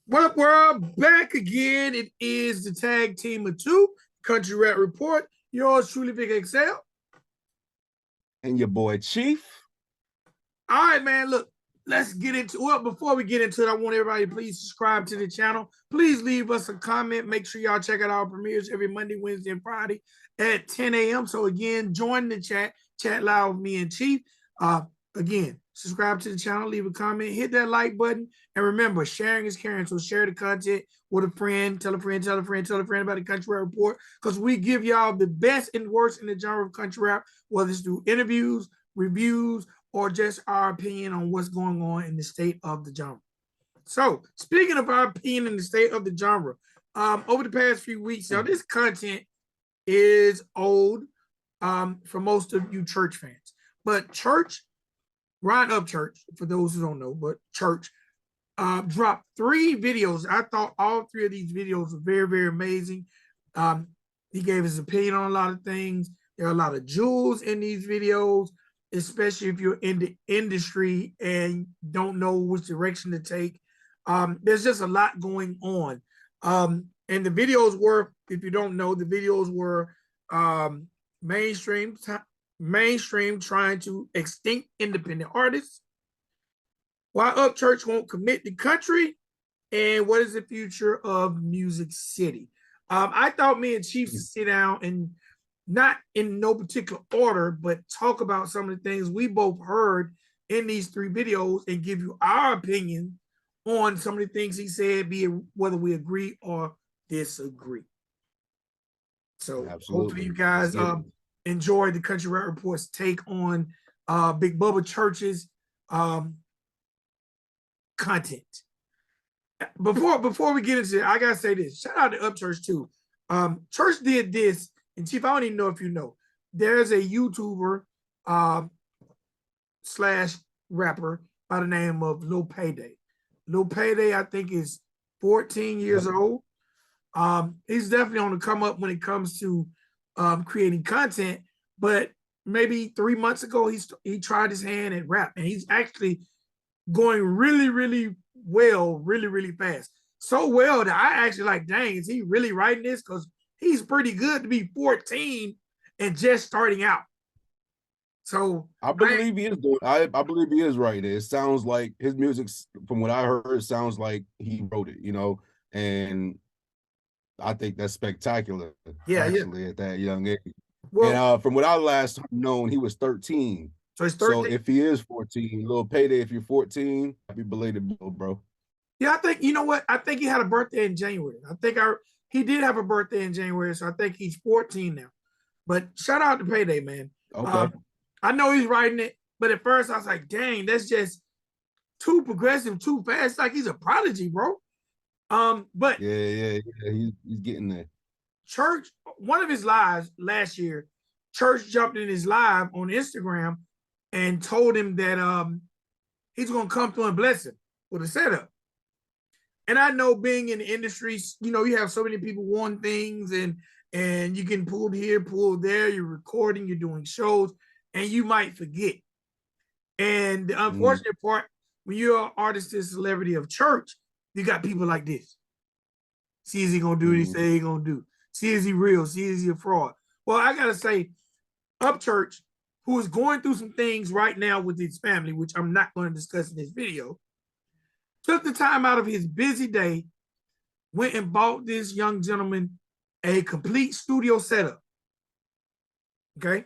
What up, world? Back again. It is the tag team of two, Country Rap Report. Yours truly, VicXL. And your boy Chief. All right, man. Look, let's get into before we get into it, I want everybody to please subscribe to the channel. Please leave us a comment. Make sure y'all check out our premieres every Monday, Wednesday, and Friday at 10 a.m. So again, join the chat live with me and Chief. Again, subscribe to the channel, leave a comment, hit that like button, and remember, sharing is caring. So share the content with a friend, tell a friend, tell a friend, tell a friend about the Country Rap Report, because we give y'all the best and worst in the genre of country rap, whether it's through interviews, reviews, or just our opinion on what's going on in the state of the genre. So, speaking of our opinion in the state of the genre, over the past few weeks, now this content is old for most of you church fans, but Ryan Upchurch, for those who don't know, but Church dropped 3 videos. I thought all 3 of these videos were very, very amazing. He gave his opinion on a lot of things. There are a lot of jewels in these videos, especially if you're in the industry and don't know which direction to take. There's just a lot going on. And the videos were, if you don't know, the videos were mainstream trying to extinct independent artists, why Upchurch won't commit to country, and what is the future of Music City. I thought me and Chief would sit down and not in no particular order, but talk about some of the things we both heard in these 3 videos and give you our opinion on some of the things he said, be it whether we agree or disagree. So hopefully you guys enjoy the Country Rap Report's take on Big Bubba Church's content. Before we get into it, I gotta say this. Shout out to Upchurch too. Church did this, and Chief, I don't even know if you know. There's a YouTuber slash rapper by the name of Lil Payday. Lil Payday, I think, is 14 years old. He's definitely on the come up when it comes to creating content, but maybe 3 months ago he tried his hand at rap, and he's actually going really, really well, really, really fast. So well that I actually like, dang, is he really writing this? Because he's pretty good to be 14 and just starting out. So I believe he is doing. I believe he is right. It sounds like his music, from what I heard, sounds like he wrote it. And I think that's spectacular. Yeah, actually, at that young age. Well, and from what I last known, he was 13. So he's 13. So if he is 14, Little Payday, if you're 14, happy belated, bro. Yeah, I think, you know what? I think he had a birthday in January. He did have a birthday in January, so I think he's 14 now. But shout out to Payday, man. Okay. I know he's writing it, but at first I was like, dang, that's just too progressive, too fast. Like he's a prodigy, bro. But yeah, he's getting there. Church, one of his lives last year, Church jumped in his live on Instagram and told him that he's gonna come through and bless him with a setup. And I know, being in the industry, you have so many people wanting things, and you can pull here, pull there. You're recording, you're doing shows, and you might forget. And the unfortunate part, when you're an artist and celebrity of Church, you got people like this. See, is he gonna do what he say he gonna do? See, is he real? See, is he a fraud? Well, I gotta say, Upchurch, who is going through some things right now with his family, which I'm not going to discuss in this video, took the time out of his busy day, went and bought this young gentleman a complete studio setup. Okay?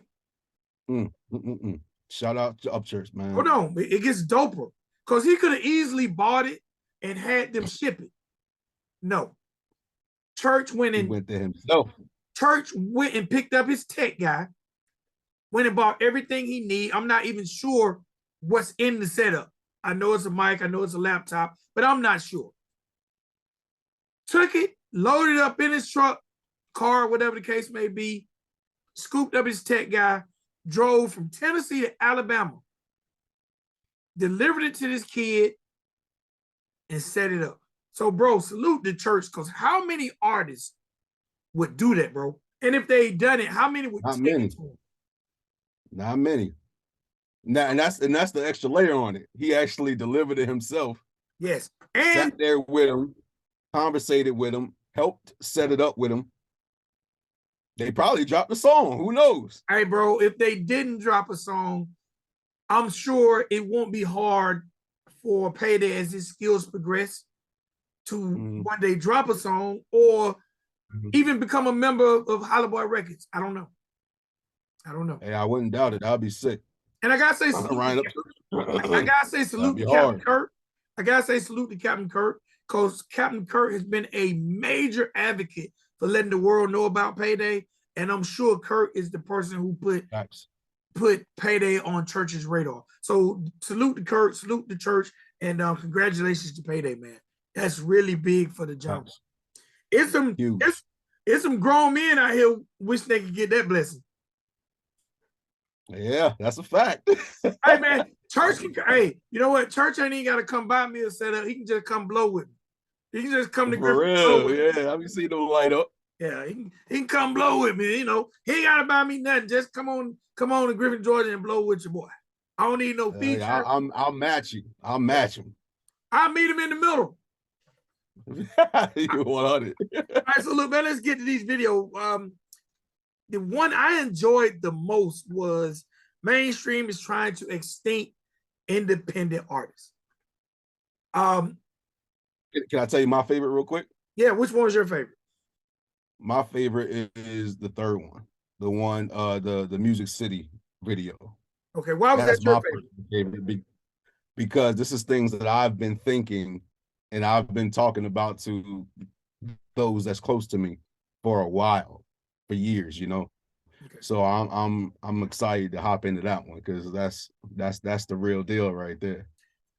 Shout out to Upchurch, man. Hold on. It gets doper. Because he could have easily bought it and had them ship it. No. Church went there himself. Church went and picked up his tech guy, went and bought everything he needs. I'm not even sure what's in the setup. I know it's a mic, I know it's a laptop, but I'm not sure. Took it, loaded up in his truck, car, whatever the case may be, scooped up his tech guy, drove from Tennessee to Alabama, delivered it to this kid, and set it up. So, bro, salute the Church, because how many artists would do that, bro? And if they done it, how many would take it to them? Not many. Now, and that's the extra layer on it. He actually delivered it himself. Yes. And sat there with him conversated with him, helped set it up with him, they probably dropped the song. Who knows? Hey, bro, if they didn't drop a song, I'm sure it won't be hard for Payday as his skills progress to one day drop a song or even become a member of Hollow Boy Records. I don't know. Hey, I wouldn't doubt it. I'll be sick. And I gotta say, salute to Captain Kirk. I gotta say salute to Captain Kirk, because Captain Kirk has been a major advocate for letting the world know about Payday. And I'm sure Kirk is the person who put Payday on Church's radar. So salute to Kirk, salute to Church, and congratulations to Payday, man. That's really big for the job. It's some grown men out here wish they could get that blessing. Yeah, that's a fact. Hey, man, Church can, hey, you know what? Church ain't even got to come by me or set up. He can just come blow with me. He can just come to For real, yeah. I be seeing them light up. Yeah, he can come blow with me. You know, he ain't got to buy me nothing. Just come on to Griffin, Georgia, and blow with your boy. I don't need no feature. I'll match you. I'll match him. I'll meet him in the middle. You 100. All right, so look, man, let's get to these videos. The one I enjoyed the most was mainstream is trying to extinct independent artists. Can I tell you my favorite real quick? Yeah, which one was your favorite? My favorite is the third one, the one, the Music City video. Okay, why was that your favorite? Because this is things that I've been thinking and I've been talking about to those that's close to me for a while, for years, you know. Okay. So I'm excited to hop into that one because that's the real deal right there.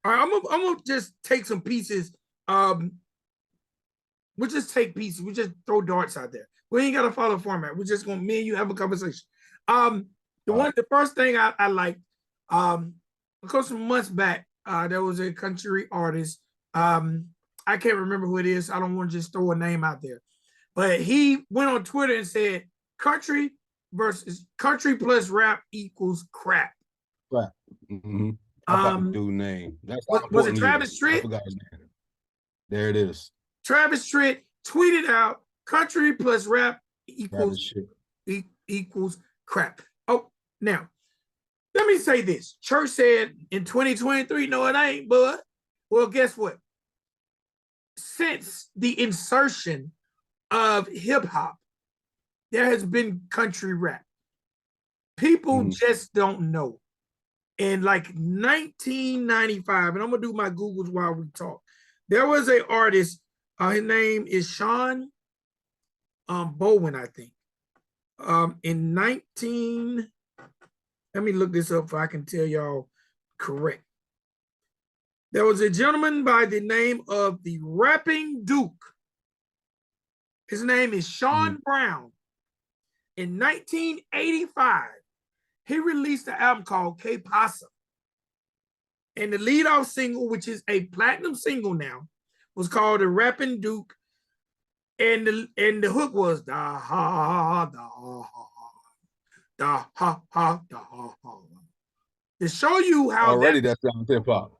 All right, I'm gonna just take some pieces. We'll just take pieces. We just throw darts out there. We ain't gotta follow format. We're just gonna, me and you have a conversation. The first thing I liked, because some months back, there was a country artist. I can't remember who it is. I don't want to just throw a name out there, but he went on Twitter and said, "Country plus rap equals crap." Crap. Mm-hmm. I got the dude name. Was it Travis Tritt? I forgot his name. There it is. Travis Tritt tweeted out, "Country plus rap equals crap." Oh, now let me say this. Church said in 2023, no, it ain't, bud. Well, guess what? Since the insertion of hip hop, there has been country rap. People just don't know. In like 1995, and I'm gonna do my Googles while we talk, there was an artist, his name is Sean Bowen, I think. Let me look this up so I can tell y'all correct. There was a gentleman by the name of the Rapping Duke. His name is Sean Brown. In 1985, he released an album called K Pasa. And the lead-off single, which is a platinum single now, was called The Rapping Duke. And the hook was da ha da ha da ha ha da ha ha. To show you how already that sounds hip hop.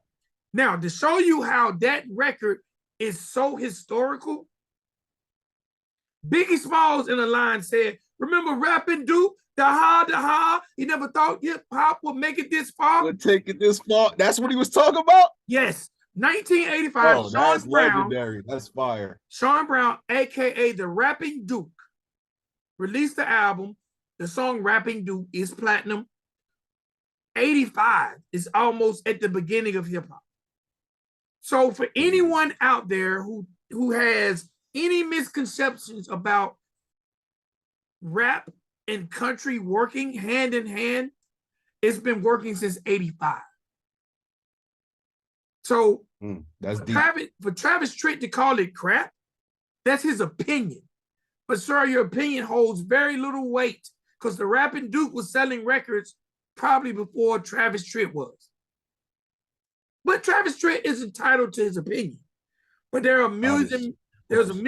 Now, to show you how that record is so historical, Biggie Smalls in a line said, "Remember Rapping Duke? Da ha, he never thought hip hop would make it this far. Would take it this far." That's what he was talking about? Yes. 1985, oh, that's legendary. That's fire. Sean Brown, aka the Rapping Duke, released the album. The song Rapping Duke is platinum. 85 is almost at the beginning of hip hop. So for anyone out there who has any misconceptions about rap and country working hand in hand, it's been working since 85. So that's deep. For Travis Tritt to call it crap, that's his opinion. But sir, your opinion holds very little weight because the Rapping Duke was selling records probably before Travis Tritt was. But Travis Tritt is entitled to his opinion. But there are millions and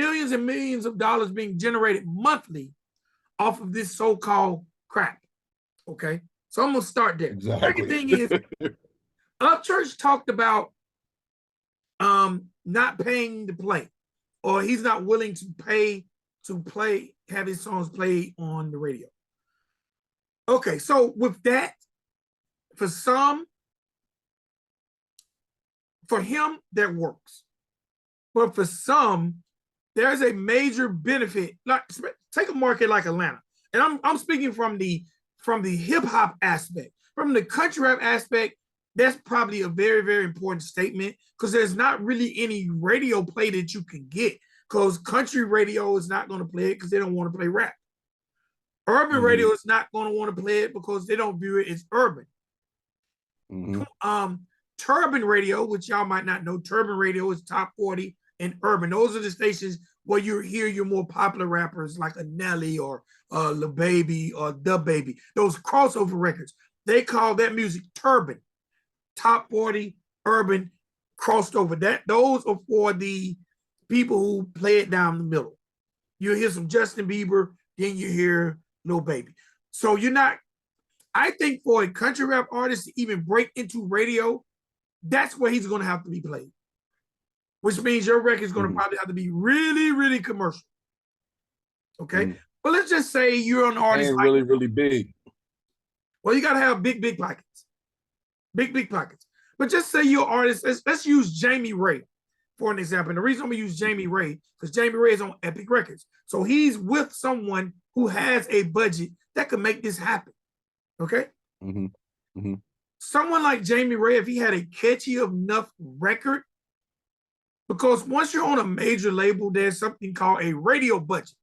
millions of dollars being generated monthly off of this so-called crap. Okay, so I'm gonna start there. Exactly. Second thing is, Upchurch talked about not paying to play. or he's not willing to pay to have his songs played on the radio. Okay, so with that, for him, that works. But for some, there's a major benefit. Like, take a market like Atlanta, and I'm speaking from the hip hop aspect. From the country rap aspect, that's probably a very, very important statement, because there's not really any radio play that you can get, because country radio is not going to play it because they don't want to play rap. Urban radio is not going to want to play it because they don't view it as urban. Turban radio, which y'all might not know, Turban radio is top 40 and urban. Those are the stations where you hear your more popular rappers like a Nelly or Lil Baby or The Baby. Those crossover records, they call that music turban. Top 40, urban, crossed over. Those are for the people who play it down the middle. You hear some Justin Bieber, then you hear Lil Baby. So I think for a country rap artist to even break into radio, that's where he's going to have to be played, which means your record is going to probably have to be really, really commercial. Okay? But let's just say you're an artist. And really, really big. Well, you got to have big, big pockets. Big, big pockets. But just say you're an artist. Let's use Jamie Ray for an example. And the reason I'm going to use Jamie Ray, because Jamie Ray is on Epic Records. So he's with someone who has a budget that could make this happen. Okay? Someone like Jamie Ray, if he had a catchy enough record, because once you're on a major label, there's something called a radio budget.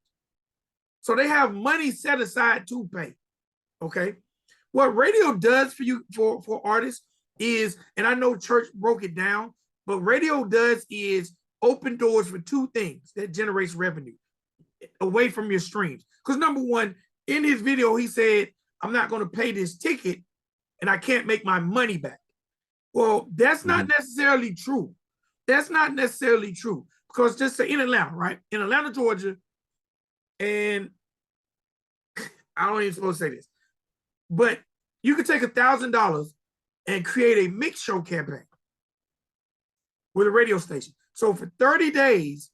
So they have money set aside to pay. Okay? What radio does for you, for artists is, and I know Church broke it down, but radio does is open doors for two things that generates revenue away from your streams. Because number one, in his video, he said, I'm not going to pay this ticket and I can't make my money back. Well, that's not necessarily true. That's not necessarily true. Because just say in Atlanta, right? In Atlanta, Georgia, and I don't even supposed to say this, but you could take $1,000 and create a mix show campaign with a radio station. So for 30 days,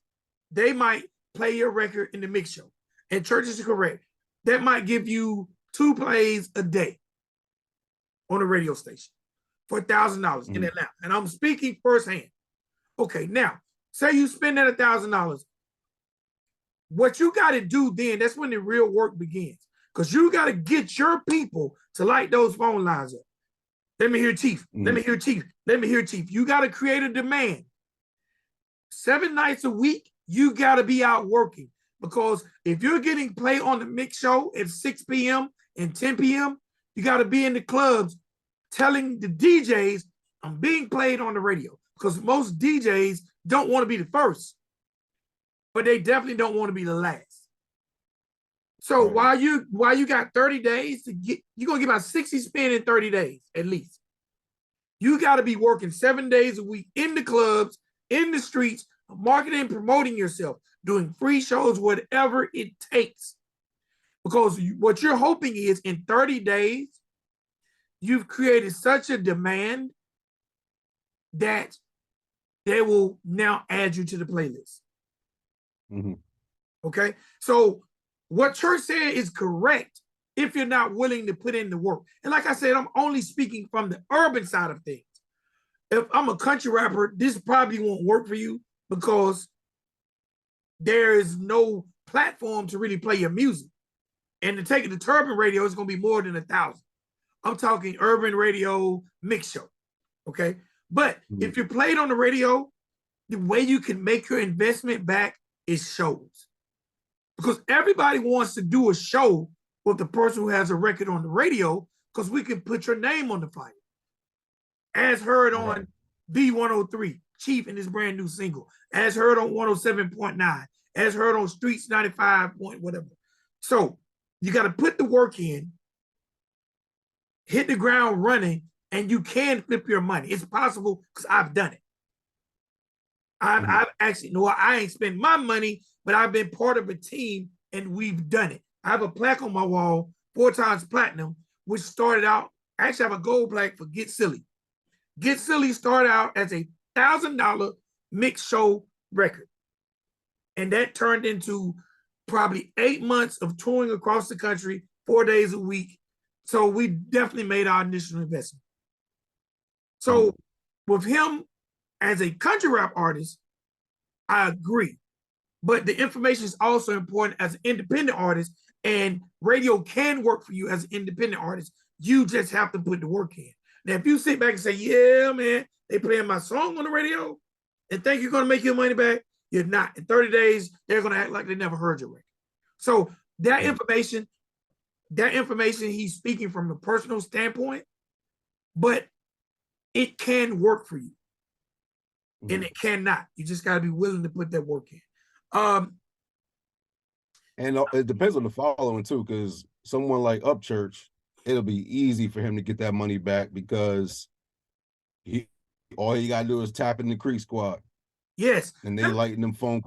they might play your record in the mix show. And Church is correct. That might give you 2 plays a day on a radio station for $1,000 in Atlanta. And I'm speaking firsthand. Okay, now, say you spend that $1,000. What you got to do then, that's when the real work begins. Because you got to get your people to light those phone lines up. Let me hear Chief. Let me hear Chief. Let me hear Chief. You got to create a demand. 7 nights a week, you got to be out working. Because if you're getting play on the mix show at 6 p.m. and 10 p.m., you got to be in the clubs telling the DJs, I'm being played on the radio. Because most DJs don't want to be the first, but they definitely don't want to be the last. So while you got 30 days to get, you're going to get about 60 spin in 30 days at least. You got to be working 7 days a week in the clubs, in the streets, marketing and promoting yourself, doing free shows, whatever it takes. Because what you're hoping is in 30 days, you've created such a demand that they will now add you to the playlist. Okay? So what Church said is correct if you're not willing to put in the work. And like I said, I'm only speaking from the urban side of things. If I'm a country rapper, this probably won't work for you because there is no platform to really play your music. And to take it to Turban radio, it's going to be more than 1,000. I'm talking urban radio mix show. Okay? But if you're played on the radio, the way you can make your investment back is shows. Because everybody wants to do a show with the person who has a record on the radio because we can put your name on the flyer. As heard on B103, Chief and his brand new single. As heard on 107.9. As heard on Streets 95 point whatever. So you got to put the work in, hit the ground running, and you can flip your money. It's possible because I've done it. I've actually, no, I ain't spent my money, but I've been part of a team and we've done it. I have a plaque on my wall, 4 times platinum, which started out, I actually have a gold plaque for Get Silly. Get Silly started out as a $1,000 mix show record. And that turned into probably 8 months of touring across the country, 4 days a week. So we definitely made our initial investment. So with him as a country rap artist, I agree. But the information is also important as an independent artist, and radio can work for you as an independent artist. You just have to put the work in. Now, if you sit back and say, yeah, man, they playing my song on the radio and think you're going to make your money back, you're not. In 30 days, they're going to act like they never heard your record. So that information, he's speaking from a personal standpoint, but it can work for you. And it cannot. You just got to be willing to put that work in. And it depends on the following too, because someone like Upchurch, it'll be easy for him to get that money back because all he gotta do is tap in the Creek Squad. Yes. And they lighting them phone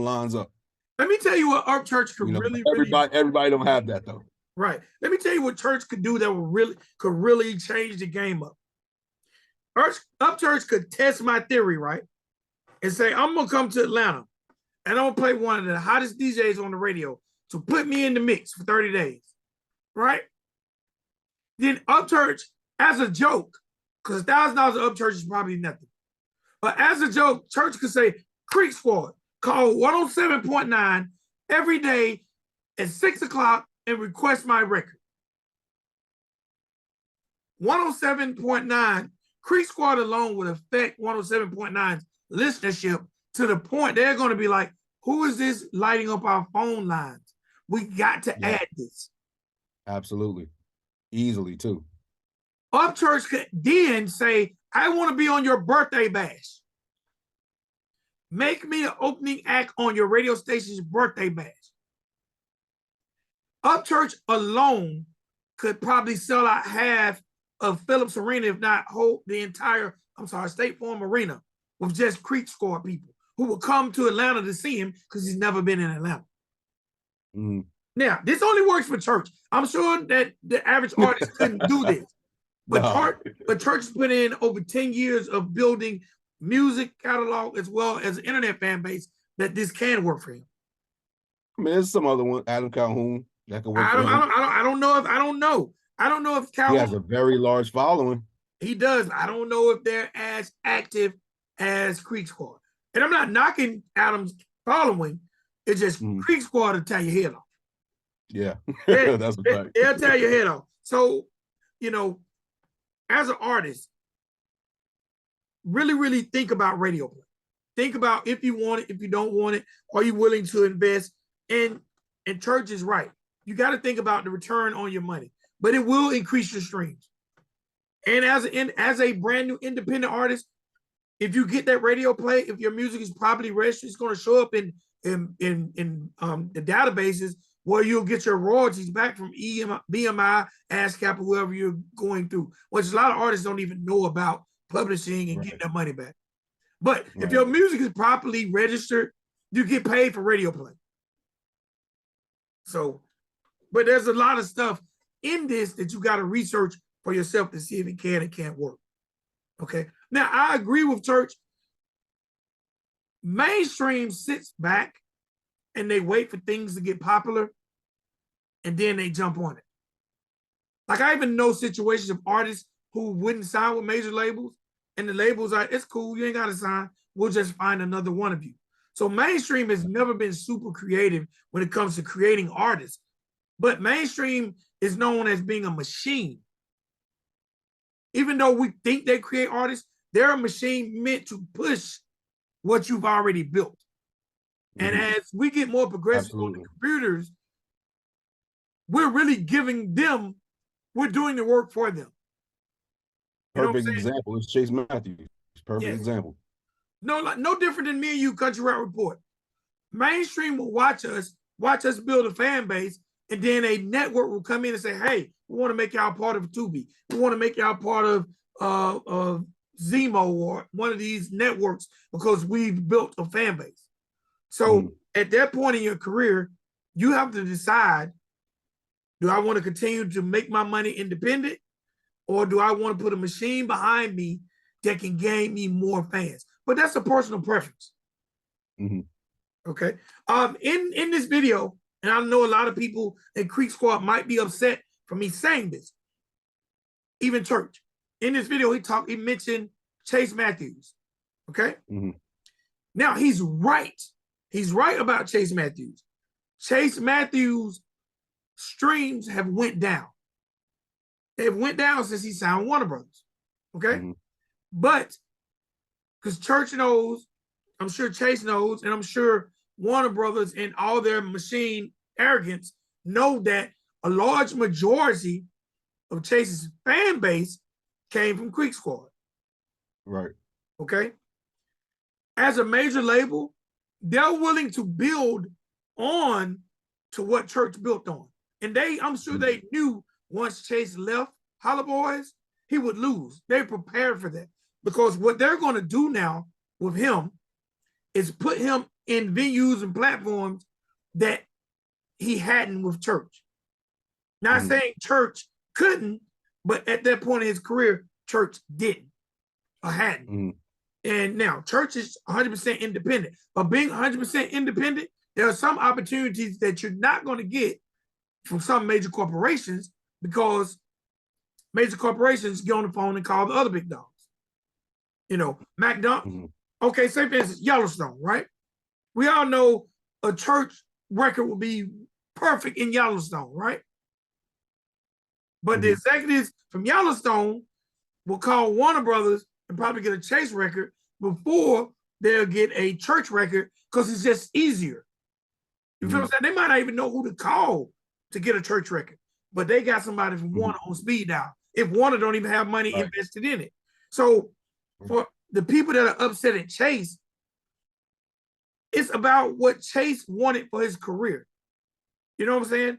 lines up. Let me tell you what Upchurch could everybody don't have that though. Right. Let me tell you what Church could do that could really change the game up. Upchurch could test my theory, right? And say, I'm gonna come to Atlanta and I'm gonna play one of the hottest DJs on the radio to put me in the mix for 30 days. Right? Then Upchurch, as a joke, because $1,000 of Upchurch is probably nothing. But as a joke, Church could say, Creek Squad, call 107.9 every day at 6 o'clock and request my record. 107.9, Creek Squad alone would affect 107.9's listenership to the point they're going to be like, who is this lighting up our phone lines? We got to add this. Absolutely. Easily too. Upchurch could then say, I want to be on your birthday bash. Make me the opening act on your radio station's birthday bash. Upchurch alone could probably sell out half of Phillips Arena, if not the entire, State Farm Arena, with just Creek Squad people who will come to Atlanta to see him because he's never been in Atlanta. Now, this only works for Church. I'm sure that the average artist couldn't do this. But Church has put in over 10 years of building music catalog as well as an internet fan base that this can work for him. I mean, there's some other one, Adam Calhoun, that could work for him. I don't know if Calhoun, he has a very large following. He does. I don't know if they're as active as Creek Squad. And I'm not knocking Adam's following. It's just Creek Squad will tear your head off. Yeah, that's a fact. They'll tear your head off. So, as an artist, really, really think about radio play. Think about if you want it, if you don't want it, are you willing to invest? And Church is right. You got to think about the return on your money, but it will increase your streams. And as a brand new independent artist, if you get that radio play, if your music is properly registered, it's going to show up in the databases where you'll get your royalties back from BMI, ASCAP, or whoever you're going through, which a lot of artists don't even know about publishing and getting their money back. But if your music is properly registered, you get paid for radio play. So, but there's a lot of stuff in this that you got to research for yourself to see if it can and can't work. Okay. Now, I agree with Church. Mainstream sits back and they wait for things to get popular and then they jump on it. Like, I even know situations of artists who wouldn't sign with major labels, and the labels are, it's cool, you ain't got to sign. We'll just find another one of you. So mainstream has never been super creative when it comes to creating artists, but mainstream is known as being a machine. Even though we think they create artists, they're a machine meant to push what you've already built. And as we get more progressive on the computers, we're really giving them, we're doing the work for them. Perfect example is Chase Matthews. Perfect example. No different than me and you, Country Rap Report. Mainstream will watch us build a fan base, and then a network will come in and say, hey, we want to make y'all part of Tubi. We want to make y'all part of Zemo or one of these networks because we've built a fan base. So at that point in your career, you have to decide, do I want to continue to make my money independent, or do I want to put a machine behind me that can gain me more fans? But that's a personal preference. Okay. In this video, and I know a lot of people in Creek Squad might be upset for me saying this, even Church. In this video, he mentioned Chase Matthews. Okay. Mm-hmm. Now he's right. He's right about Chase Matthews. Chase Matthews streams have went down. They've went down since he signed Warner Brothers. Okay. Mm-hmm. But because Church knows, I'm sure Chase knows, and I'm sure Warner Brothers and all their machine arrogance know that a large majority of Chase's fan base came from Creek Squad. Right. Okay. As a major label, they're willing to build on to what Church built on. And I'm sure they knew once Chase left Holla Boys, he would lose. They prepared for that because what they're going to do now with him is put him in venues and platforms that he hadn't with Church. Not saying Church couldn't, but at that point in his career, Church didn't or hadn't. And now Church is 100% independent. But being 100% independent, there are some opportunities that you're not going to get from some major corporations because major corporations get on the phone and call the other big dogs. You know, McDonald's. Okay, say for instance, Yellowstone, right? We all know a Church record would be perfect in Yellowstone, right? But the executives from Yellowstone will call Warner Brothers and probably get a Chase record before they'll get a Church record because it's just easier. You feel what I'm saying? They might not even know who to call to get a Church record, but they got somebody from Warner on speed dial. If Warner don't even have money invested in it. So for the people that are upset at Chase, it's about what Chase wanted for his career. You know what I'm saying?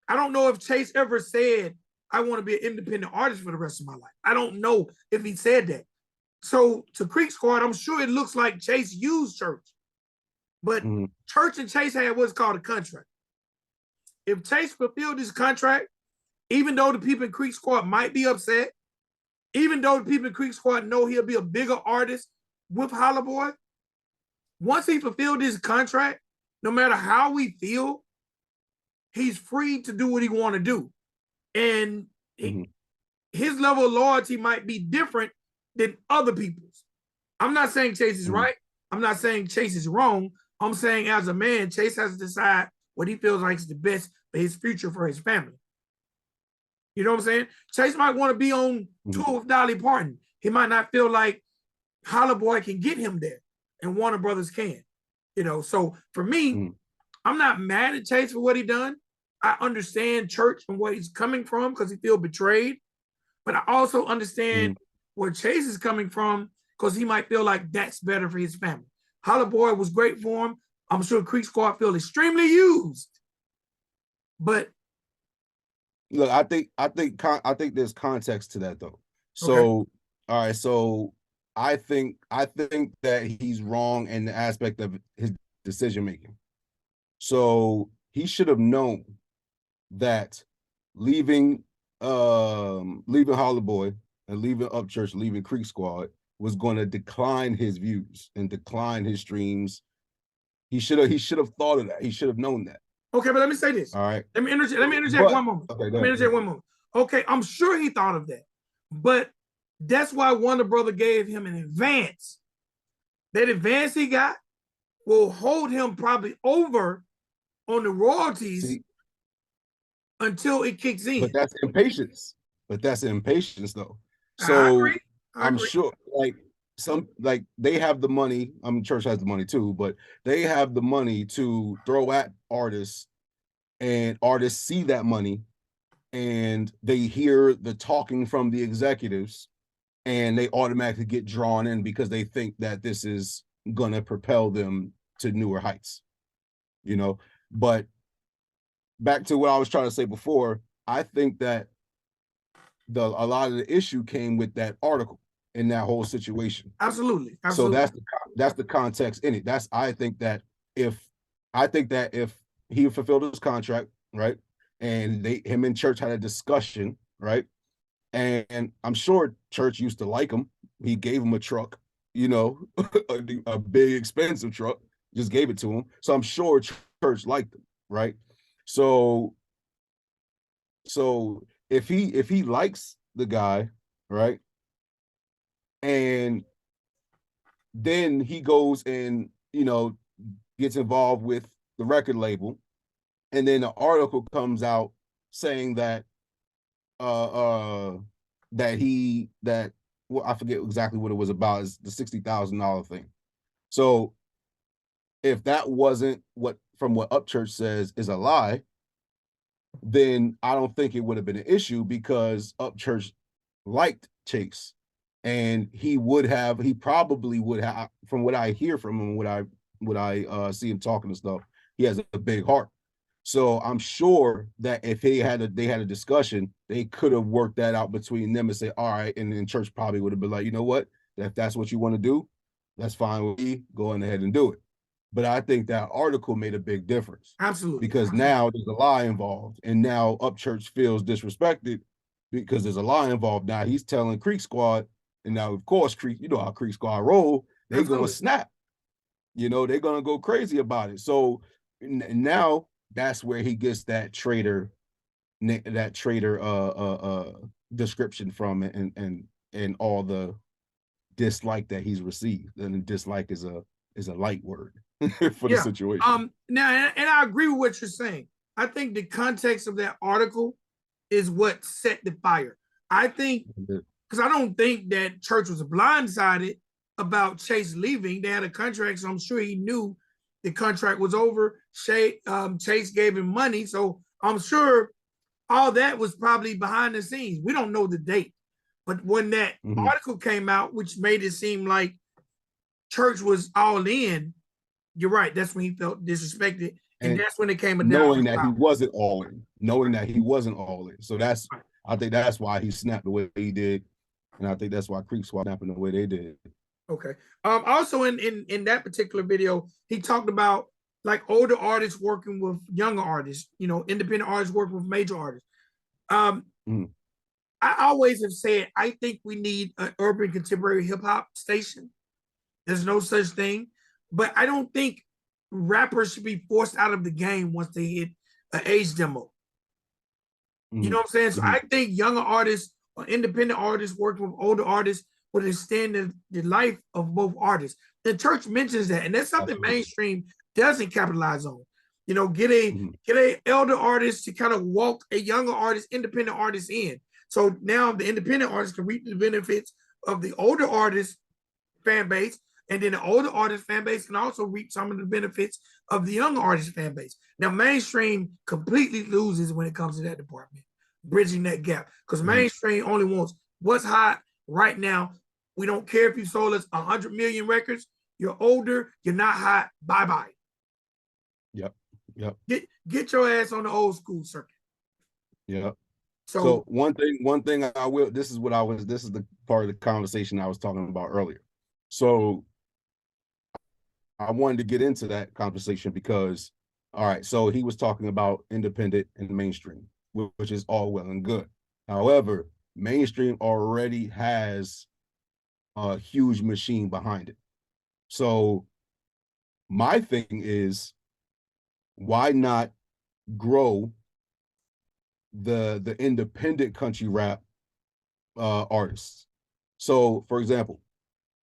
I don't know if Chase ever said, I want to be an independent artist for the rest of my life. I don't know if he said that. So to Creek Squad, I'm sure it looks like Chase used Church. But Church and Chase had what's called a contract. If Chase fulfilled this contract, even though the people in Creek Squad might be upset, even though the people in Creek Squad know he'll be a bigger artist with Holla Boy, once he fulfilled his contract, no matter how we feel, he's free to do what he want to do. And his level of loyalty might be different than other people's. I'm not saying Chase is right. I'm not saying Chase is wrong. I'm saying as a man, Chase has to decide what he feels like is the best for his future, for his family. You know what I'm saying? Chase might want to be on tour with Dolly Parton. He might not feel like Holla Boy can get him there and Warner Brothers can. You know, so for me, I'm not mad at Chase for what he done. I understand Church and where he's coming from because he feel betrayed. But I also understand where Chase is coming from because he might feel like that's better for his family. Holla Boy was great for him. I'm sure Creek Squad feel extremely used. But look, I think there's context to that though. So all right, so I think that he's wrong in the aspect of his decision making. So he should have known that leaving Holla Boy and leaving Upchurch, leaving Creek Squad was going to decline his views and decline his streams. He should have thought of that. He should have known that. Okay, but let me say this. All right. Let me interject one moment. Okay, let me interject one moment. Okay, I'm sure he thought of that. But that's why Warner Brother gave him an advance. That advance he got will hold him probably over on the royalties until it kicks in. But that's impatience. Though. So I agree. I'm sure they have the money. Church has the money too, but they have the money to throw at artists, and artists see that money and they hear the talking from the executives and they automatically get drawn in because they think that this is going to propel them to newer heights, you know. But back to what I was trying to say before, I think that a lot of the issue came with that article in that whole situation. Absolutely. So that's the context in it. I think that if he fulfilled his contract, right, and him and Church had a discussion, right, and I'm sure Church used to like him. He gave him a truck, you know, a big expensive truck, just gave it to him. So I'm sure Church liked him, right? So if he likes the guy, right, and then he goes and gets involved with the record label, and then an article comes out saying that well, I forget exactly what it was about, is the $60,000 thing. So if that wasn't what Upchurch says is a lie, then I don't think it would have been an issue, because Upchurch liked Chase, and he probably would have, from what I hear from him, what I see him talking and stuff, he has a big heart. So I'm sure that if they had a discussion, they could have worked that out between them and say, all right, and then Church probably would have been like, you know what, if that's what you want to do, that's fine with me, go on ahead and do it. But I think that article made a big difference. Absolutely. Because now there's a lie involved, and now Upchurch feels disrespected because there's a lie involved. Now he's telling Creek Squad, and now of course Creek, you know how Creek Squad roll, they're gonna snap. They're gonna go crazy about it. So now that's where he gets that traitor description from, and all the dislike that he's received. And dislike is a light word for the situation. Now, and I agree with what you're saying. I think the context of that article is what set the fire. I think, because I don't think that Church was blindsided about Chase leaving. They had a contract, so I'm sure he knew the contract was over. Chase gave him money, so I'm sure all that was probably behind the scenes. We don't know the date, but when that article came out, which made it seem like Church was all in, you're right. That's when he felt disrespected, and that's when it came knowing that he wasn't all in. So I think that's why he snapped the way he did, and I think that's why Creek Squad snapping the way they did. Okay. Also in that particular video, he talked about like older artists working with younger artists, independent artists working with major artists. I always have said, I think we need an urban contemporary hip hop station. There's no such thing, but I don't think rappers should be forced out of the game once they hit an age demo. You know what I'm saying? So I think younger artists or independent artists working with older artists would extend the life of both artists. The Church mentions that, and that's something mainstream doesn't capitalize on. Get a elder artist to kind of walk a younger artist, independent artist in. So now the independent artists can reap the benefits of the older artist fan base, and then the older artist fan base can also reap some of the benefits of the younger artist fan base. Now, mainstream completely loses when it comes to that department, bridging that gap, because mainstream only wants what's hot right now. We don't care if you sold us 100 million records. You're older. You're not hot. Bye-bye. Yep. Get your ass on the old school circuit. Yep. So one thing I will, this is the part of the conversation I was talking about earlier. So I wanted to get into that conversation because, all right, so he was talking about independent and mainstream, which is all well and good. However, mainstream already has a huge machine behind it. So my thing is, why not grow the independent country rap artists? So, for example,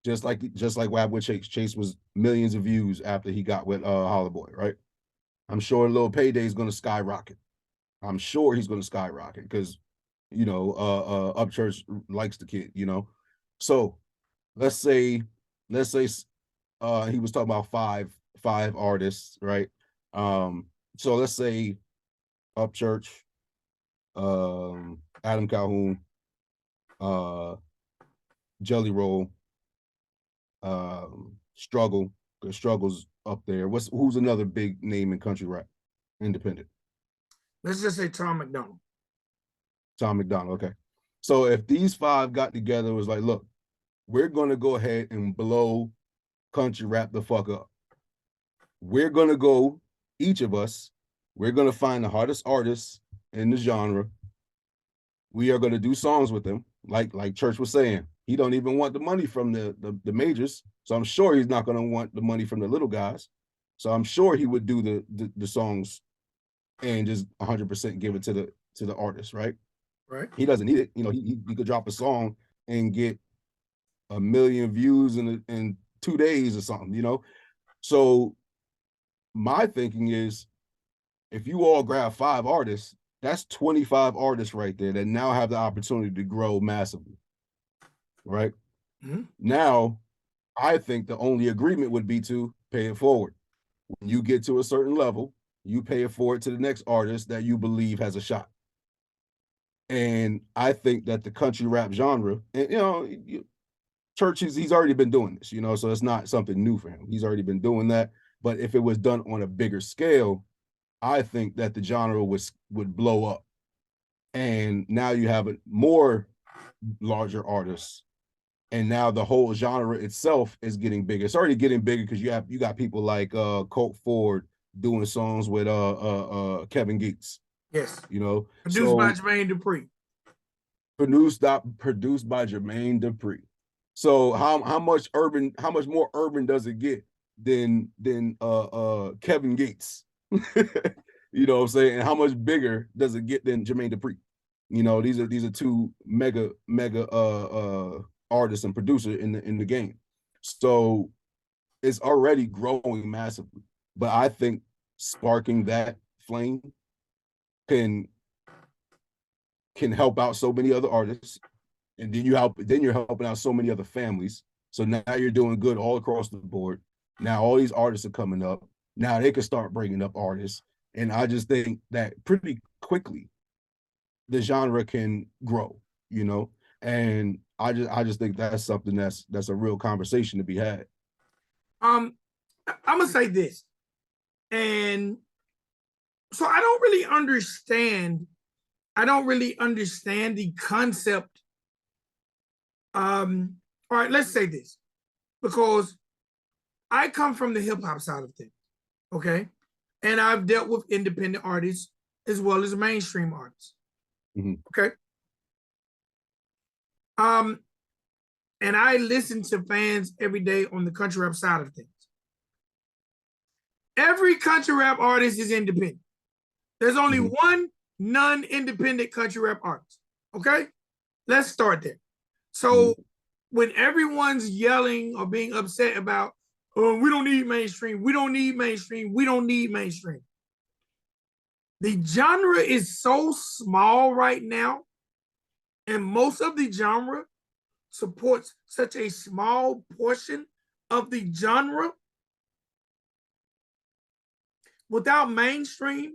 just like what happened with Chase. Chase was millions of views after he got with Holla Boy, right? I'm sure Lil Payday is going to skyrocket. I'm sure he's going to skyrocket because, Upchurch likes the kid, So let's say he was talking about five artists, right? So let's say Upchurch, Adam Calhoun, Jelly Roll, Struggle, because Struggle's up there. Who's another big name in country rap, independent? Let's just say Tom McDonald. Tom McDonald, okay. So if these five got together, it was like, look, we're gonna go ahead and blow country rap the fuck up. We're gonna go, each of us, we're gonna find the hardest artists in the genre. We are gonna do songs with them, like Church was saying. He don't even want the money from the majors, so I'm sure he's not gonna want the money from the little guys. So I'm sure he would do the songs and just 100% give it to the artist, right? Right. He doesn't need it. You know, he could drop a song and get 1 million views in 2 days or something, you know? So my thinking is if you all grab 5 artists, that's 25 artists right there that now have the opportunity to grow massively, right? Mm-hmm. Now, I think the only agreement would be to pay it forward. When you get to a certain level, you pay it forward to the next artist that you believe has a shot. And I think that the country rap genre, and Church, he's already been doing this, so it's not something new for him. He's already been doing that. But if it was done on a bigger scale, I think that the genre would blow up. And now you have more larger artists. And now the whole genre itself is getting bigger. It's already getting bigger because you got people like Colt Ford doing songs with Kevin Gates. Yes. Produced by Jermaine Dupri. Produced by Jermaine Dupri. So how much more urban does it get than Kevin Gates? You know what I'm saying? And how much bigger does it get than Jermaine Dupri? These are two mega artists and producer in the game. So it's already growing massively. But I think sparking that flame can help out so many other artists. And then you're helping out so many other families. So now you're doing good all across the board. Now all these artists are coming up. Now they can start bringing up artists. And I just think that pretty quickly the genre can grow, and I just think that's something that's a real conversation to be had. I'm gonna say this, and so I don't really understand the concept. All right, let's say this, because I come from the hip hop side of things, okay, and I've dealt with independent artists as well as mainstream artists. Mm-hmm. Okay. And I listen to fans every day on the country rap side of things. Every country rap artist is independent. There's only one non-independent country rap artist. Okay? Let's start there. So when everyone's yelling or being upset about, oh, we don't need mainstream, we don't need mainstream, we don't need mainstream. The genre is so small right now, and most of the genre supports such a small portion of the genre. Without mainstream,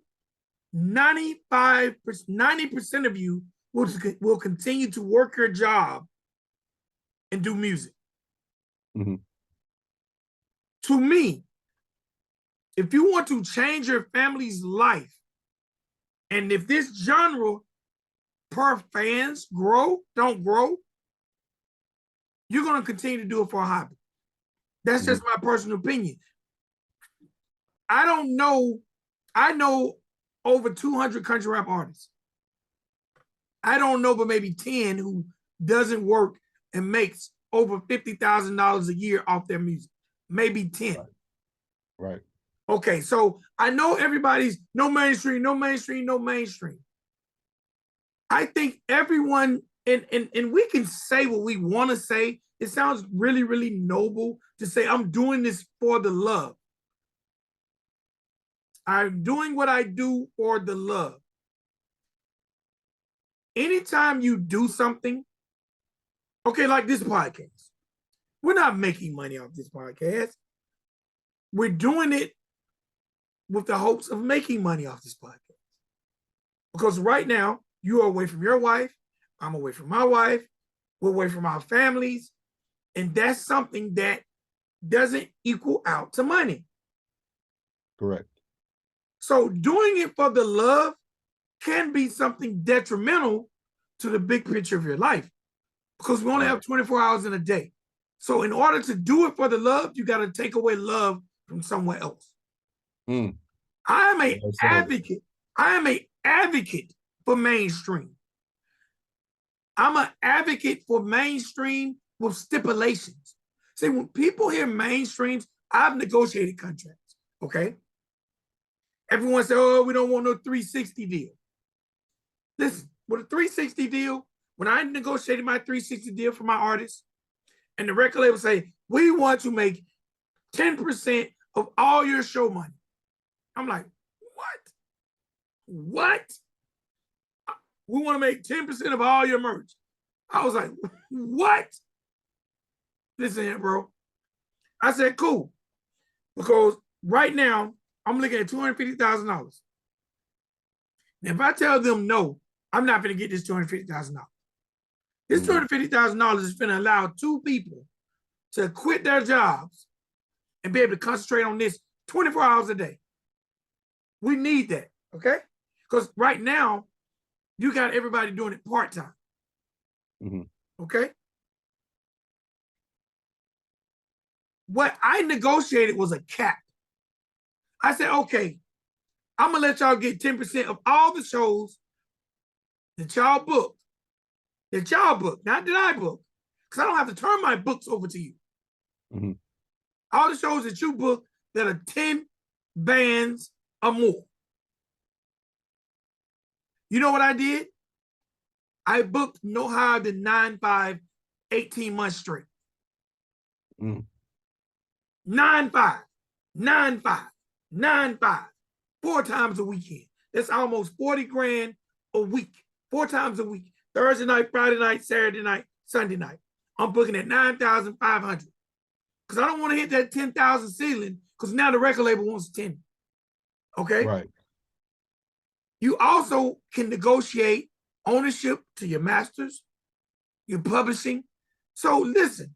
90% of you will continue to work your job and do music. Mm-hmm. To me, if you want to change your family's life, and if this genre per fans don't grow, you're going to continue to do it for a hobby. That's just my personal opinion. I don't know. I know over 200 country rap artists. I don't know but maybe 10 who doesn't work and makes over $50,000 a year off their music. Maybe 10. Right. Okay, so I know everybody's no mainstream, no mainstream, no mainstream. I think everyone, and we can say what we want to say. It sounds really, really noble to say, I'm doing this for the love. I'm doing what I do for the love. Anytime you do something, okay, like this podcast, we're not making money off this podcast. We're doing it with the hopes of making money off this podcast. Because right now, you are away from your wife, I'm away from my wife, we're away from our families, and that's something that doesn't equal out to money. Correct. So doing it for the love can be something detrimental to the big picture of your life, because we only have 24 hours in a day. So in order to do it for the love, you got to take away love from somewhere else. I am an advocate. I am an advocate for mainstream. I'm an advocate for mainstream with stipulations. See, when people hear mainstreams, I've negotiated contracts. Okay. Everyone said, oh, we don't want no 360 deal. Listen, with a 360 deal, when I negotiated my 360 deal for my artists, and the record label say, we want to make 10% of all your show money. I'm like, what? What? We want to make 10% of all your merch. I was like, what? Listen here, bro. I said, cool. Because right now, I'm looking at $250,000. If I tell them no, I'm not going to get this $250,000. This $250,000 is going to allow two people to quit their jobs and be able to concentrate on this 24 hours a day. We need that, okay? Because right now, you got everybody doing it part-time. Okay? What I negotiated was a cap. I said, okay, I'm going to let y'all get 10% of all the shows that y'all booked. That y'all booked, not that I booked. Because I don't have to turn my books over to you. All the shows that you book that are 10 bands or more. You know what I did? I booked no higher than 9-5, 18 months straight. 9-5, 9-5, 9-5, 4 times a weekend. That's almost 40 grand a week, 4 times a week. Thursday night, Friday night, Saturday night, Sunday night. I'm booking at 9,500. Because I don't want to hit that 10,000 ceiling because now the record label wants 10. Okay? Right. You also can negotiate ownership to your masters, your publishing. So listen,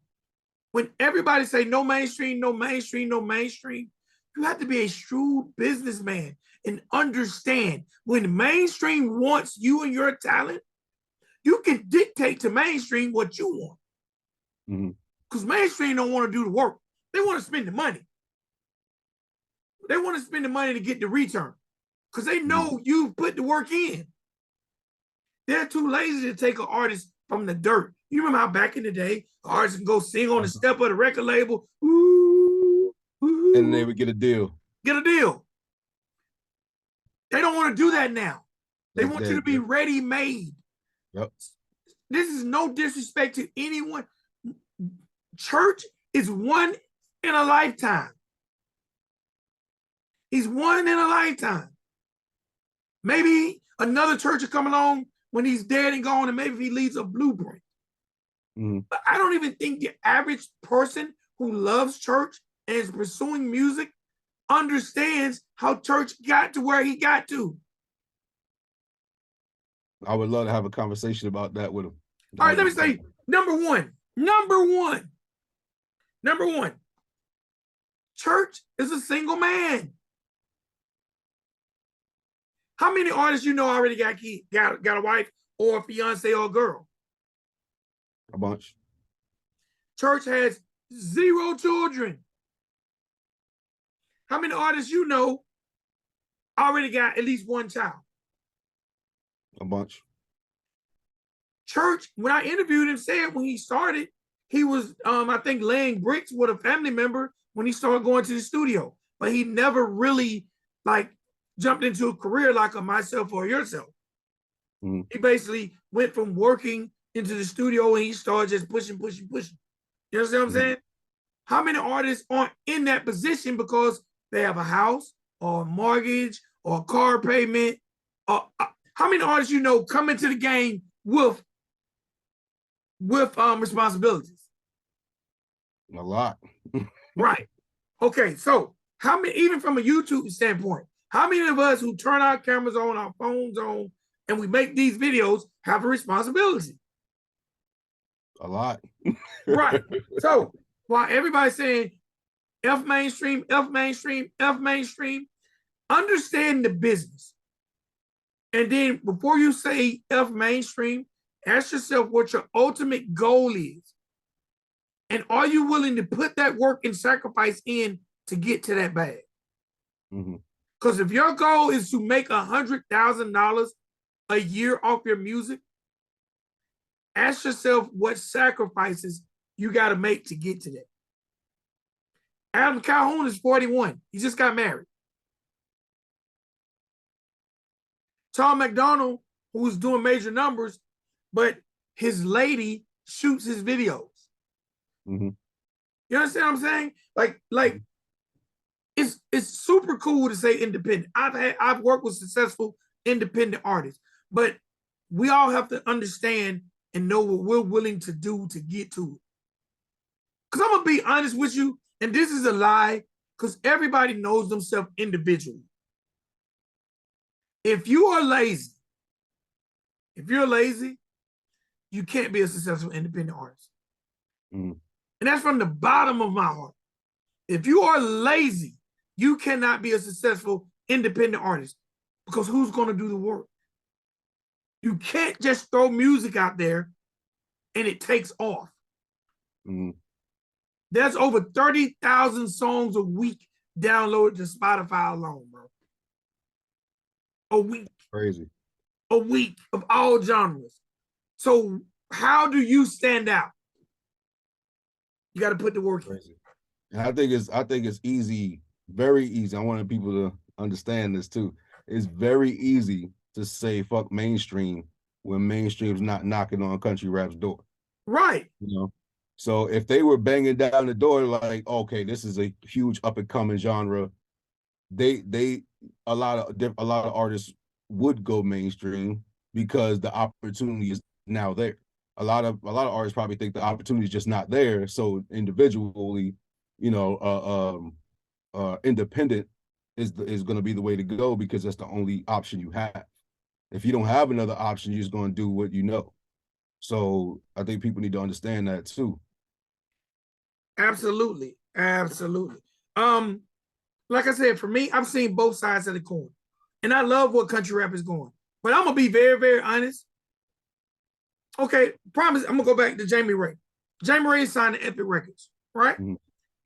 when everybody say no mainstream, no mainstream, no mainstream, you have to be a shrewd businessman and understand when mainstream wants you and your talent, you can dictate to mainstream what you want. Because mainstream don't want to do the work. They want to spend the money. They want to spend the money to get the return. Because they know you've put the work in. They're too lazy to take an artist from the dirt. You remember how back in the day, artists can go sing on the step of the record label, ooh, ooh, and they would get a deal. Get a deal. They don't want to do that now. They want you to be ready-made. Yep. This is no disrespect to anyone. Church is one in a lifetime. He's one in a lifetime. Maybe another church will come along when he's dead and gone, and maybe he leaves a blueprint. But I don't even think the average person who loves church and is pursuing music understands how church got to where he got to. I would love to have a conversation about that with him. All right, let me say, number one. Church is a single man. How many artists you know already got a wife or a fiance or a girl? A bunch. Church has 0 children. How many artists you know already got at least 1 child? A bunch. Church, when I interviewed him, said when he started, he was, I think, laying bricks with a family member when he started going to the studio. But he never really, jumped into a career like a myself or yourself. He basically went from working into the studio and he started just pushing. You understand what I'm saying? How many artists aren't in that position because they have a house or a mortgage or a car payment? How many artists you know come into the game with responsibilities? A lot. Right. Okay, so how many, even from a YouTube standpoint, how many of us who turn our cameras on, our phones on, and we make these videos have a responsibility? A lot. Right. So while everybody's saying F mainstream, F mainstream, F mainstream, understand the business. And then before you say F mainstream, ask yourself what your ultimate goal is. And are you willing to put that work and sacrifice in to get to that bag? Because if your goal is to make $100,000 a year off your music, ask yourself what sacrifices you got to make to get to that. Adam Calhoun is 41. He just got married. Tom McDonald, who's doing major numbers, but his lady shoots his videos. Mm-hmm. You understand what I'm saying? Like it's super cool to say independent. I've worked with successful independent artists, but we all have to understand and know what we're willing to do to get to it. Because I'm gonna be honest with you, and this is a lie, because everybody knows themselves individually. If you're lazy, you can't be a successful independent artist. Mm-hmm. And that's from the bottom of my heart. If you are lazy, you cannot be a successful independent artist, because who's going to do the work? You can't just throw music out there and it takes off. Mm-hmm. There's over 30,000 songs a week downloaded to Spotify alone, bro. A week. Crazy. A week of all genres. So how do you stand out? You got to put the work in. And I think it's easy, very easy. I wanted people to understand this too. It's very easy to say fuck mainstream when mainstream's not knocking on country rap's door. Right. You know? So if they were banging down the door like, okay, this is a huge up and coming genre, a lot of artists would go mainstream because the opportunity is now there. A lot of artists probably think the opportunity is just not there. So individually, independent is going to be the way to go, because that's the only option you have. If you don't have another option, you're just going to do what you know. So I think people need to understand that too. Absolutely. Like I said, for me, I've seen both sides of the coin, and I love what country rap is going. But I'm gonna be very, very honest. Okay, promise. I'm gonna go back to Jamie Ray. Jamie Ray signed to Epic Records, right? Mm-hmm.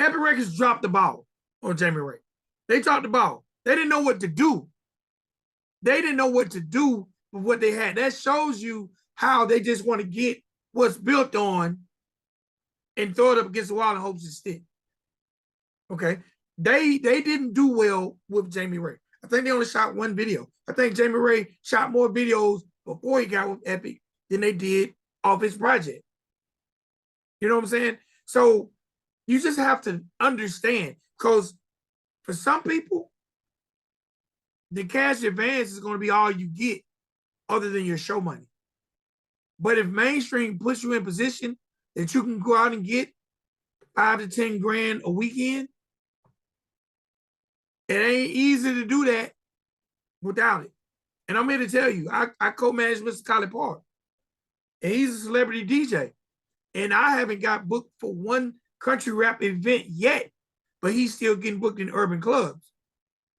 Epic Records dropped the ball on Jamie Ray. They dropped the ball. They didn't know what to do. They didn't know what to do with what they had. That shows you how they just want to get what's built on and throw it up against the wall and hope it sticks. Okay. They didn't do well with Jamie Ray. I think they only shot one video. I think Jamie Ray shot more videos before he got with Epic than they did off his project. You know what I'm saying? So you just have to understand, because for some people, the cash advance is going to be all you get other than your show money. But if mainstream puts you in position that you can go out and get 5 to 10 grand a weekend, it ain't easy to do that without it. And I'm here to tell you, I co-manage Mr. Collie Park, and he's a celebrity DJ. And I haven't got booked for one country rap event yet, but he's still getting booked in urban clubs.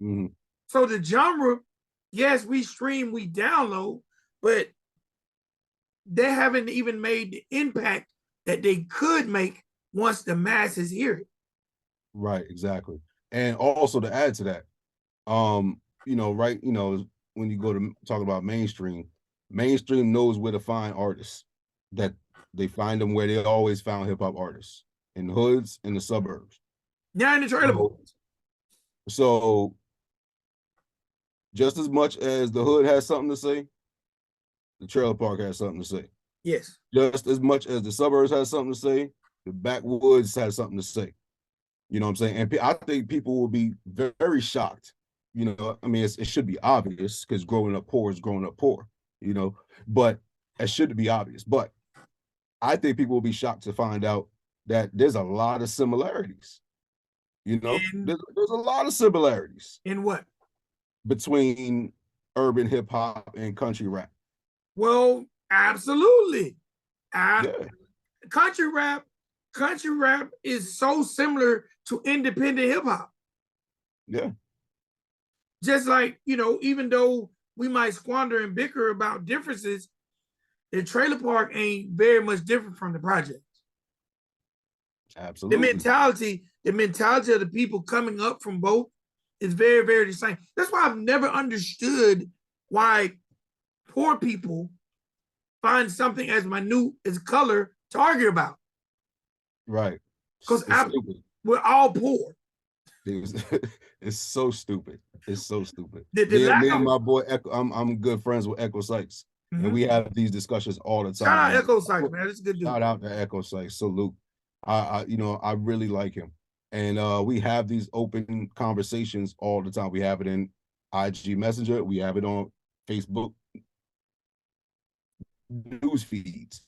Mm-hmm. So the genre, yes, we stream, we download, but they haven't even made the impact that they could make once the masses hear it. Right, exactly. And also to add to that, when you go to talk about mainstream knows where to find artists. That they find them where they always found hip hop artists, in the hoods, in the suburbs. Yeah, in the trailer parks. So just as much as the hood has something to say, the trailer park has something to say. Yes. Just as much as the suburbs has something to say, the backwoods has something to say. You know what I'm saying? And I think people will be very, very shocked. I mean, it should be obvious, because growing up poor is growing up poor, but it should be obvious. But I think people will be shocked to find out that there's a lot of similarities. There's a lot of similarities. In what? Between urban hip hop and country rap. Well, absolutely. Yeah. Country rap is so similar to independent hip hop. Yeah. Just like, even though we might squander and bicker about differences, the trailer park ain't very much different from the project. Absolutely. The mentality of the people coming up from both is very, very the same. That's why I've never understood why poor people find something as minute as color to argue about. Right. Because we're all poor. It's, it's so stupid. It's so stupid. The Me lack and of my boy Echo, I'm good friends with Echo Sykes, and we have these discussions all the shout time, out man. Echo Sykes, man. That's a good dude. Shout out to Echo Sykes. Salute. I really like him. And we have these open conversations all the time. We have it in IG Messenger, we have it on Facebook news feeds,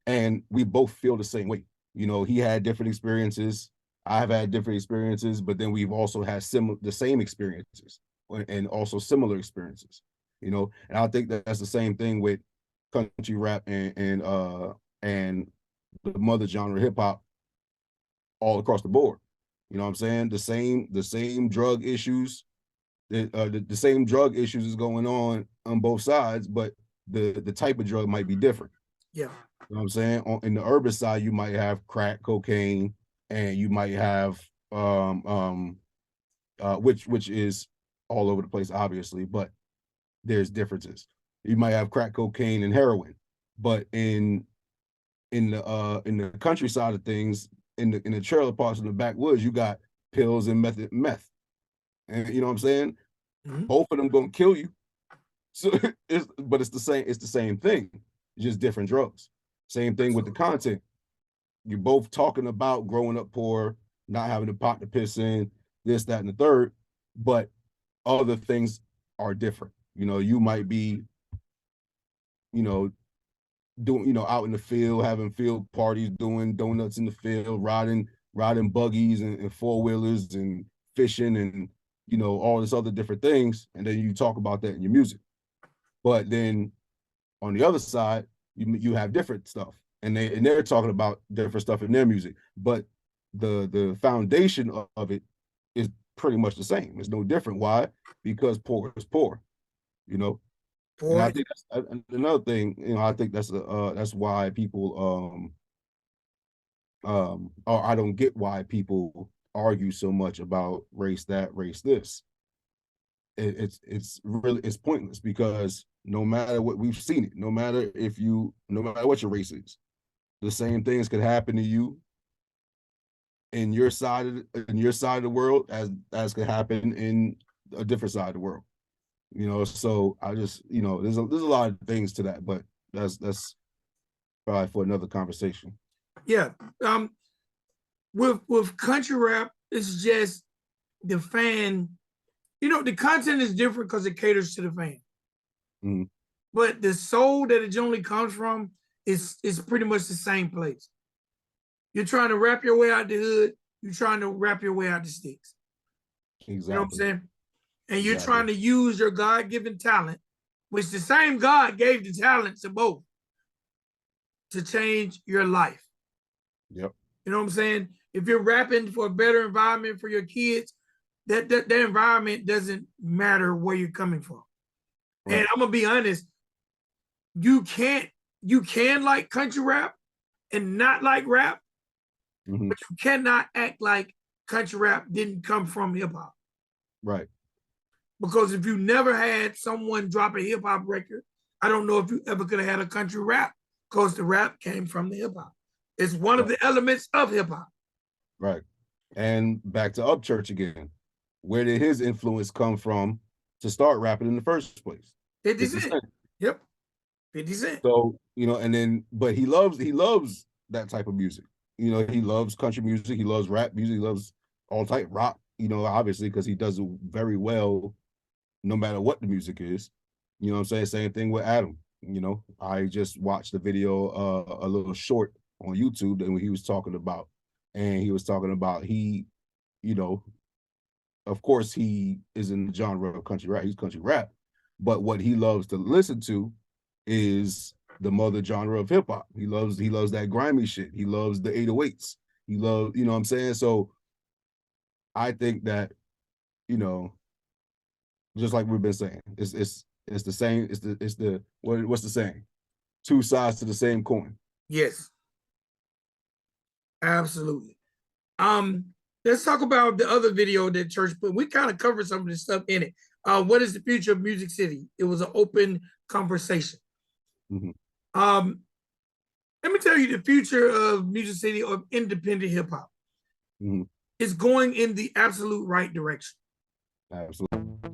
and we both feel the same way. He had different experiences. I've had different experiences, but then we've also had the same experiences and also similar experiences, and I think that's the same thing with country rap and the mother genre hip hop all across the board. You know what I'm saying? The same drug issues, the same drug issues is going on both sides, but the type of drug might be different. Yeah. You know what I'm saying? In the urban side, you might have crack cocaine, and you might have which is all over the place, obviously, but there's differences. You might have crack cocaine and heroin, but in the countryside of things, in the trailer parks in the backwoods, you got pills and meth. And you know what I'm saying? Both of them gonna kill you. So but it's the same thing, just different drugs. Same thing with the content. You're both talking about growing up poor, not having a pot to piss in, this, that, and the third, but other things are different. You might be, doing, out in the field, having field parties, doing donuts in the field, riding buggies and four-wheelers and fishing and all this other different things. And then you talk about that in your music. But then on the other side, you have different stuff. And they're talking about different stuff in their music. But the foundation of it is pretty much the same. It's no different. Why? Because poor is poor, And I think that's another thing. I think that's why people or I don't get why people argue so much about race that, race this. It's really pointless, because no matter what, we've seen it. No matter what your race is, the same things could happen to you in your side of the world as could happen in a different side of the world. So I just, there's a lot of things to that, but that's probably for another conversation. Yeah. With country rap, it's just the fan. The content is different because it caters to the fan. Mm-hmm. But the soul that it generally comes from is pretty much the same place. You're trying to rap your way out the hood. You're trying to rap your way out the sticks. Exactly. You know what I'm saying? And you're trying to use your God-given talent, which the same God gave the talent to both, to change your life. Yep. You know what I'm saying? If you're rapping for a better environment for your kids, that environment doesn't matter where you're coming from. Right. And I'm gonna be honest, you can like country rap and not like rap, but you cannot act like country rap didn't come from hip hop. Right. Because if you never had someone drop a hip hop record, I don't know if you ever could have had a country rap, because the rap came from the hip hop. It's one of the elements of hip hop. Right. And back to Upchurch again. Where did his influence come from to start rapping in the first place? 50 Cent. Yep. 50 Cent. So, but he loves that type of music. He loves country music, he loves rap music, he loves all type rock, obviously, because he does it very well no matter what the music is. You know what I'm saying? Same thing with Adam. I just watched the video, a little short on YouTube that he was talking about. And he was talking about of course he is in the genre of country rap. He's country rap. But what he loves to listen to is the mother genre of hip hop. He loves that grimy shit. He loves the 808s. He loves, you know what I'm saying? So I think that, just like we've been saying, it's the same. What's the saying? Two sides to the same coin. Yes. Absolutely. Let's talk about the other video that Church put. We kind of covered some of this stuff in it. What is the future of Music City? It was an open conversation. Let me tell you the future of Music City, of independent hip hop. is going in the absolute right direction. Absolutely.